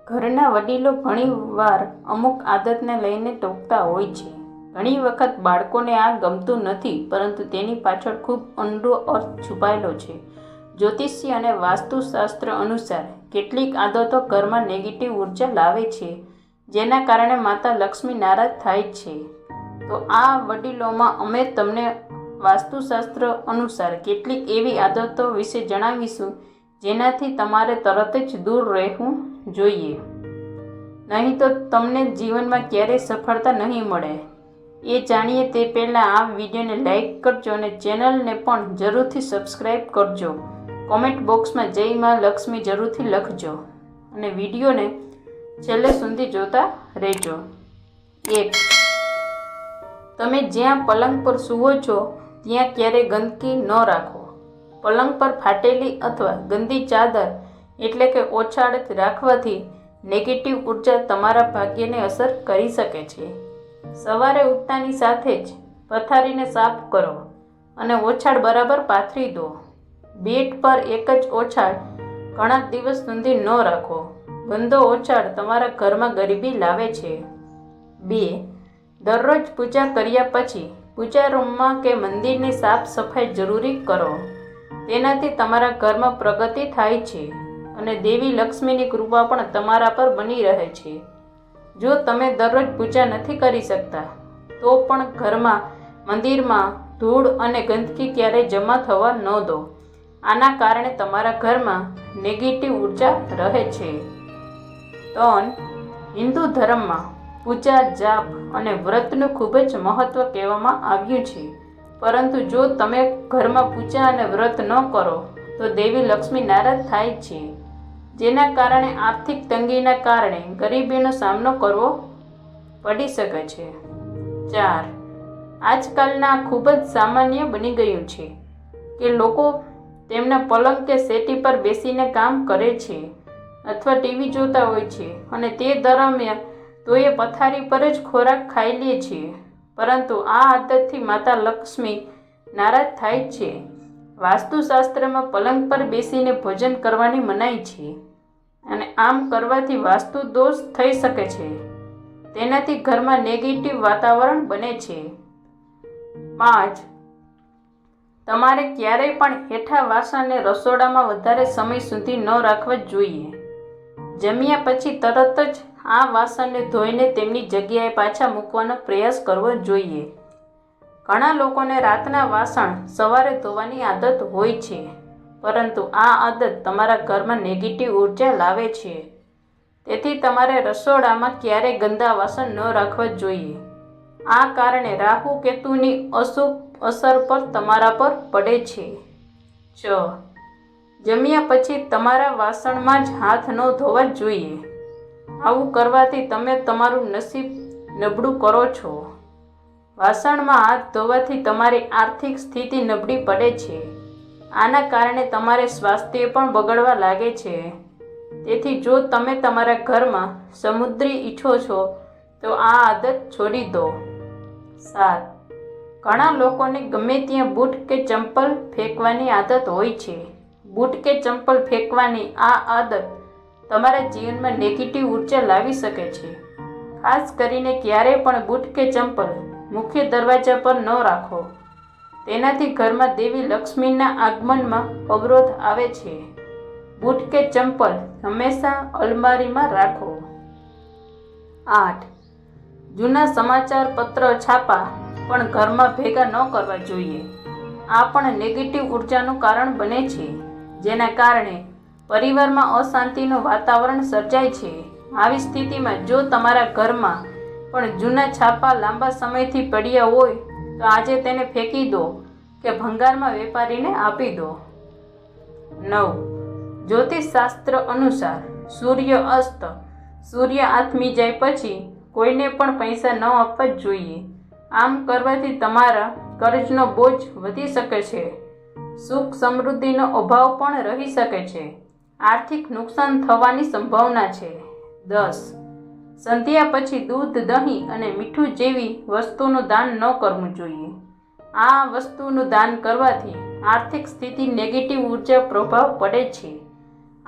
ઘરના વડીલો ઘણીવાર અમુક આદતને લઈને ટોકતા હોય છે. ઘણી વખત બાળકોને આ ગમતું નથી, પરંતુ તેની પાછળ ખૂબ ઊંડો અર્થ છુપાયેલો છે. જ્યોતિષી અને વાસ્તુશાસ્ત્ર અનુસાર કેટલીક આદતો ઘરમાં નેગેટિવ ઉર્જા લાવે છે, જેના કારણે માતા લક્ષ્મી નારાજ થાય છે. તો આ વડીલોમાં અમે તમને વાસ્તુશાસ્ત્ર અનુસાર કેટલીક એવી આદતો વિશે જણાવીશું જેનાથી તમારે તરત જ દૂર રહેવું જોઈએ, નહીં તો તમને જીવનમાં ક્યારેય સફળતા નહીં મળે. એ જાણીએ તે પહેલાં આ વિડીયોને લાઈક કરજો અને ચેનલને પણ જરૂરથી સબસ્ક્રાઈબ કરજો. કોમેન્ટ બોક્સમાં જય માં લક્ષ્મી જરૂરથી લખજો અને વિડીયોને છેલ્લે સુધી જોતા રહેજો. 1. તમે જ્યાં પલંગ પર સૂવો છો ત્યાં ક્યારેય ગંદકી ન રાખો. પલંગ પર ફાટેલી અથવા ગંદી ચાદર એટલે કે ઓછાડ રાખવાથી નેગેટિવ ઉર્જા તમારા ભાગ્યને અસર કરી શકે છે. સવારે ઉઠતાની સાથે જ પથારીને સાફ કરો અને ઓછાડ બરાબર પાથરી દો. બેડ પર એક જ ઓછાડ ઘણા દિવસ સુધી ન રાખો. ગંદો ઓછાડ તમારા ઘરમાં ગરીબી લાવે છે. 2. દરરોજ પૂજા કર્યા પછી પૂજા રૂમમાં કે મંદિરની સાફ સફાઈ જરૂરી કરો. તેનાથી તમારા ઘરમાં પ્રગતિ થાય છે અને દેવી લક્ષ્મીની કૃપા પણ તમારા પર બની રહે છે. જો તમે દરરોજ પૂજા નથી કરી શકતા તો પણ ઘરમાં મંદિરમાં ધૂળ અને ગંદકી ક્યારેય જમા થવા ન દો. આના કારણે તમારા ઘરમાં નેગેટિવ ઉર્જા રહે છે. 3. હિન્દુ ધર્મમાં પૂજા, જાપ અને વ્રતનું ખૂબ જ મહત્વ કહેવામાં આવ્યું છે, પરંતુ જો તમે ઘરમાં પૂજા અને વ્રત ન કરો તો દેવી લક્ષ્મી નારાજ થાય છે, જેના કારણે આર્થિક તંગીના કારણે ગરીબીનો સામનો કરવો પડી શકે છે. 4. આજકાલના ખૂબ જ સામાન્ય બની ગયું છે કે લોકો તેમના પલંગ કે સેટી પર બેસીને કામ કરે છે અથવા ટીવી જોતા હોય છે અને તે દરમિયાન તો એ પથારી પર જ ખોરાક ખાઈ લે છે, પરંતુ આ આદતથી માતા લક્ષ્મી નારાજ થાય છે. વાસ્તુશાસ્ત્રમાં પલંગ પર બેસીને ભોજન કરવાની મનાઈ છે અને આમ કરવાથી વાસ્તુ દોષ થઈ શકે છે. તેનાથી ઘરમાં નેગેટિવ વાતાવરણ બને છે. 5. તમારે ક્યારેય પણ હેઠા વાસણને રસોડામાં વધારે સમય સુધી ન રાખવા જોઈએ. જમ્યા પછી તરત જ આ વાસણને ધોઈને તેમની જગ્યાએ પાછા મૂકવાનો પ્રયાસ કરવો જોઈએ. ઘણા લોકોને રાતના વાસણ સવારે ધોવાની આદત હોય છે, પરંતુ આ આદત તમારા ઘરમાં નેગેટિવ ઉર્જા લાવે છે. તેથી તમારે રસોડામાં ક્યારેય ગંદા વાસણ ન રાખવા જોઈએ. આ કારણે રાહુ કેતુની અશુભ અસર પર તમારા પર પડે છે. 6. જમ્યા પછી તમારા વાસણમાં જ હાથ ન ધોવા જોઈએ. આવું કરવાથી તમે તમારું નસીબ નબળું કરો છો. વાસણમાં હાથ ધોવાથી તમારી આર્થિક સ્થિતિ નબળી પડે છે. આના કારણે તમારે સ્વાસ્થ્ય પણ બગડવા લાગે છે. તેથી જો તમે તમારા ઘરમાં સમૃદ્ધિ ઈચ્છો છો તો આ આદત છોડી દો. 7. ઘણા લોકોને ગમે ત્યાં બૂટ કે ચંપલ ફેંકવાની આદત હોય છે. બૂટ કે ચંપલ ફેંકવાની આ આદત તમારા જીવનમાં નેગેટિવ ઉર્જા લાવી શકે છે. ખાસ કરીને ક્યારેય પણ બૂટ કે ચંપલ મુખ્ય દરવાજા પર ન રાખો. તેનાથી ઘરમાં દેવી લક્ષ્મીના આગમનમાં અવરોધ આવે છે. બૂટ કે ચંપલ હંમેશા અલમારીમાં રાખો. 8. જૂના સમાચાર પત્ર છાપા પણ ઘરમાં ભેગા ન કરવા જોઈએ. આ પણ નેગેટિવ ઉર્જાનું કારણ બને છે, જેના કારણે પરિવારમાં અશાંતિનું વાતાવરણ સર્જાય છે. આવી સ્થિતિમાં જો તમારા ઘરમાં પણ જૂના છાપા લાંબા સમયથી પડ્યા હોય તો આજે તેને ફેંકી દો કે ભંગારમાં વેપારીને આપી દો. 9. જ્યોતિષશાસ્ત્ર અનુસાર સૂર્ય અસ્ત, સૂર્ય આથમી જાય પછી કોઈને પણ પૈસા ન આપવા જોઈએ. આમ કરવાથી તમારા કર્જનો બોજ વધી શકે છે. સુખ સમૃદ્ધિનો અભાવ પણ રહી શકે છે. આર્થિક નુકસાન થવાની સંભાવના છે. 10. સંધ્યા પછી દૂધ, દહીં અને મીઠું જેવી વસ્તુનું દાન ન કરવું જોઈએ. આ વસ્તુનું દાન કરવાથી આર્થિક સ્થિતિ નેગેટિવ ઉર્જા પ્રભાવ પડે છે.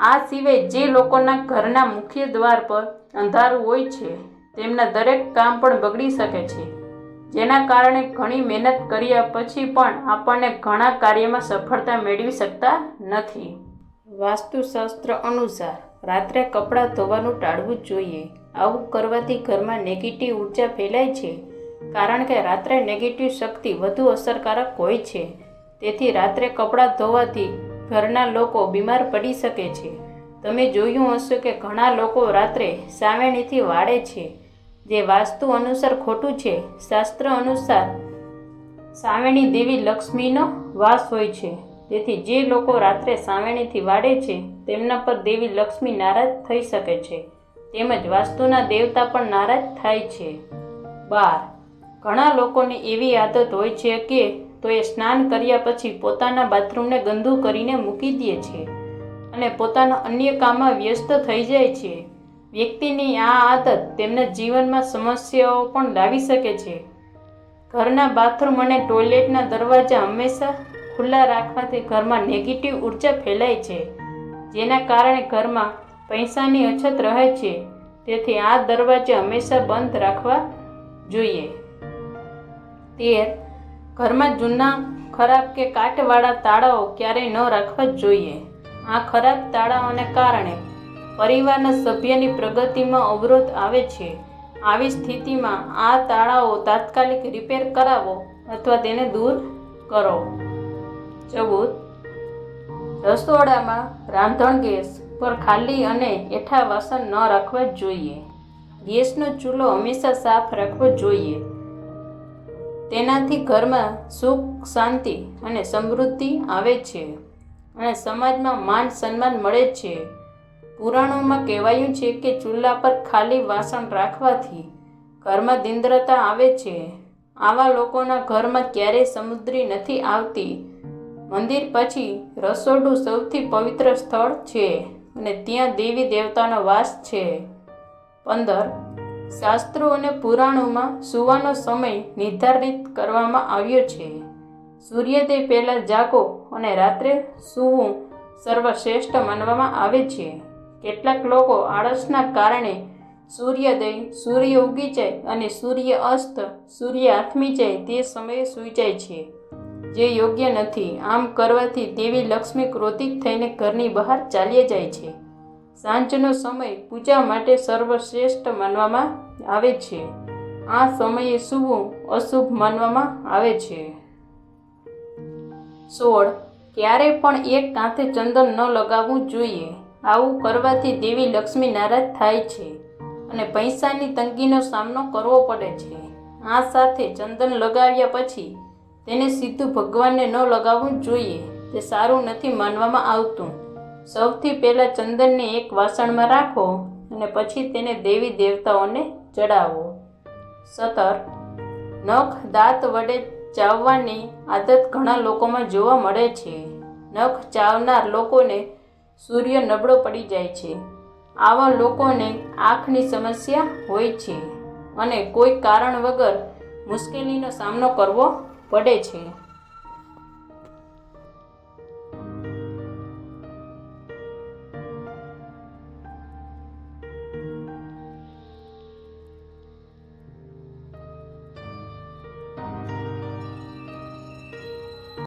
આ સિવાય જે લોકોના ઘરના મુખ્ય દ્વાર પર અંધારું હોય છે તેમના દરેક કામ પણ બગડી શકે છે, જેના કારણે ઘણી મહેનત કર્યા પછી પણ આપણને ઘણા કાર્યમાં સફળતા મેળવી શકતા નથી. વાસ્તુશાસ્ત્ર અનુસાર રાત્રે કપડાં ધોવાનું ટાળવું જોઈએ. આવું કરવાથી ઘરમાં નેગેટિવ ઉર્જા ફેલાય છે, કારણ કે રાત્રે નેગેટિવ શક્તિ વધુ અસરકારક હોય છે. તેથી રાત્રે કપડાં ધોવાથી ઘરના લોકો બીમાર પડી શકે છે. તમે જોયું હશે કે ઘણા લોકો રાત્રે સાવેણીથી વાળે છે, જે વાસ્તુ અનુસાર ખોટું છે. શાસ્ત્ર અનુસાર સાવેણી દેવી લક્ષ્મીનો વાસ હોય છે. તેથી જે લોકો રાત્રે સાવેણીથી વાળે છે તેમના પર દેવી લક્ષ્મી નારાજ થઈ શકે છે, તેમજ વાસ્તુના દેવતા પણ નારાજ થાય છે. 12. ઘણા લોકોની એવી આદત હોય છે કે તો એ સ્નાન કર્યા પછી પોતાના બાથરૂમને ગંદુ કરીને મૂકી દે છે અને પોતાના અન્ય કામમાં વ્યસ્ત થઈ જાય છે. વ્યક્તિની આ આદત તેમના જીવનમાં સમસ્યાઓ પણ લાવી શકે છે. ઘરના બાથરૂમ અને ટોયલેટના દરવાજા હંમેશા ખુલ્લા રાખવાથી ઘરમાં નેગેટિવ ઉર્જા ફેલાય છે, જેના કારણે ઘરમાં પૈસાની અછત રહે છે. તેથી આ દરવાજા હંમેશા બંધ રાખવા જોઈએ. 13. ઘરમાં જૂના, ખરાબ કે કાટવાળા તાળાઓ ક્યારેય ન રાખવા જોઈએ. આ ખરાબ તાળાઓને કારણે પરિવારના સભ્યની પ્રગતિમાં અવરોધ આવે છે. આવી સ્થિતિમાં આ તાળાઓ તાત્કાલિક રિપેર કરાવો અથવા તેને દૂર કરો. 14. રસોડામાં રાંધણ ગેસ પર ખાલી અને એઠા વાસણ ન રાખવા જોઈએ. ગેસનો ચૂલો હંમેશા સાફ રાખવો જોઈએ. તેનાથી ઘરમાં સુખ, શાંતિ અને સમૃદ્ધિ આવે છે અને સમાજમાં માન સન્માન મળે છે. પુરાણોમાં કહેવાયું છે કે ચૂલા પર ખાલી વાસણ રાખવાથી ઘરમાં દીન્દ્રતા આવે છે. આવા લોકોના ઘરમાં ક્યારેય સમૃદ્ધિ નથી આવતી. મંદિર પછી રસોડું સૌથી પવિત્ર સ્થળ છે અને ત્યાં દેવી દેવતાનો વાસ છે. 15. શાસ્ત્રો અને પુરાણોમાં સૂવાનો સમય નિર્ધારિત કરવામાં આવ્યો છે. સૂર્યોદય પહેલાં જાગો અને રાત્રે સૂવું સર્વશ્રેષ્ઠ માનવામાં આવે છે. કેટલાક લોકો આળસના કારણે સૂર્યોદય, સૂર્ય ઉગી જાય અને સૂર્ય અસ્ત, સૂર્ય આથમી જાય તે સમયે સૂઈ જાય છે, જે યોગ્ય નથી. આમ કરવાથી દેવી લક્ષ્મી ક્રોધિત થઈને ઘરની બહાર ચાલ્યા જાય છે. સાંજનો સમય પૂજા માટે સર્વશ્રેષ્ઠ માનવામાં આવે છે. આ સમયે સૂવું અશુભ માનવામાં આવે છે. 16. ક્યારેય પણ એક કાંથે ચંદન ન લગાવવું જોઈએ. આવું કરવાથી દેવી લક્ષ્મી નારાજ થાય છે અને પૈસાની તંગીનો સામનો કરવો પડે છે. આ સાથે ચંદન લગાવ્યા પછી તેને સીધું ભગવાનને ન લગાવવું જોઈએ. તે સારું નથી માનવામાં આવતું. સૌથી પહેલાં ચંદનને એક વાસણમાં રાખો અને પછી તેને દેવી દેવતાઓને ચડાવો. 17. નખ દાંત વડે ચાવવાની આદત ઘણા લોકોમાં જોવા મળે છે. નખ ચાવનાર લોકોને સૂર્ય નબળો પડી જાય છે. આવા લોકોને આંખની સમસ્યા હોય છે અને કોઈ કારણ વગર મુશ્કેલીનો સામનો કરવો પડે છે.